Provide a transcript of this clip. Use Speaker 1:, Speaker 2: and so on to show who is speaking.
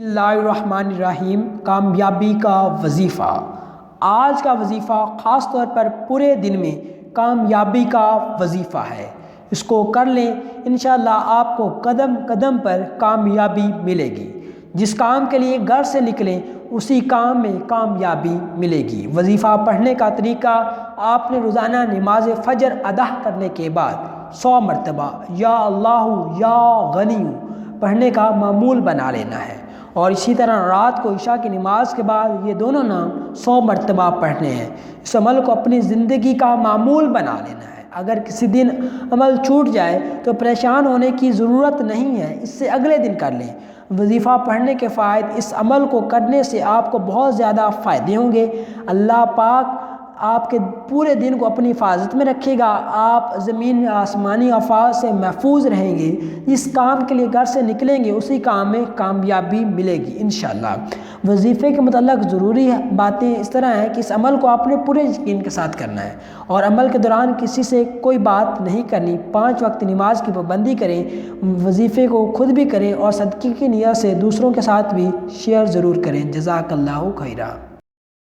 Speaker 1: اللہ الرحمن الرحیم۔ کامیابی کا وظیفہ۔ آج کا وظیفہ خاص طور پر پورے دن میں کامیابی کا وظیفہ ہے۔ اس کو کر لیں، انشاءاللہ آپ کو قدم قدم پر کامیابی ملے گی۔ جس کام کے لیے گھر سے نکلیں اسی کام میں کامیابی ملے گی۔ وظیفہ پڑھنے کا طریقہ، آپ نے روزانہ نماز فجر ادا کرنے کے بعد 100 مرتبہ یا اللہ یا غنی پڑھنے کا معمول بنا لینا ہے، اور اسی طرح رات کو عشاء کی نماز کے بعد یہ دونوں نام 100 مرتبہ پڑھنے ہیں۔ اس عمل کو اپنی زندگی کا معمول بنا لینا ہے۔ اگر کسی دن عمل چھوٹ جائے تو پریشان ہونے کی ضرورت نہیں ہے، اس سے اگلے دن کر لیں۔ وظیفہ پڑھنے کے فوائد، اس عمل کو کرنے سے آپ کو بہت زیادہ فائدے ہوں گے۔ اللہ پاک آپ کے پورے دن کو اپنی حفاظت میں رکھے گا، آپ زمین آسمانی آفات سے محفوظ رہیں گے۔ جس کام کے لیے گھر سے نکلیں گے اسی کام میں کامیابی ملے گی انشاءاللہ۔ وظیفے کے متعلق ضروری باتیں اس طرح ہیں کہ اس عمل کو آپ نے پورے یقین کے ساتھ کرنا ہے، اور عمل کے دوران کسی سے کوئی بات نہیں کرنی۔ 5 وقت نماز کی پابندی کریں، وظیفے کو خود بھی کریں اور صدقے کی نیت سے دوسروں کے ساتھ بھی شیئر ضرور کریں۔ جزاک اللہ خیرہ۔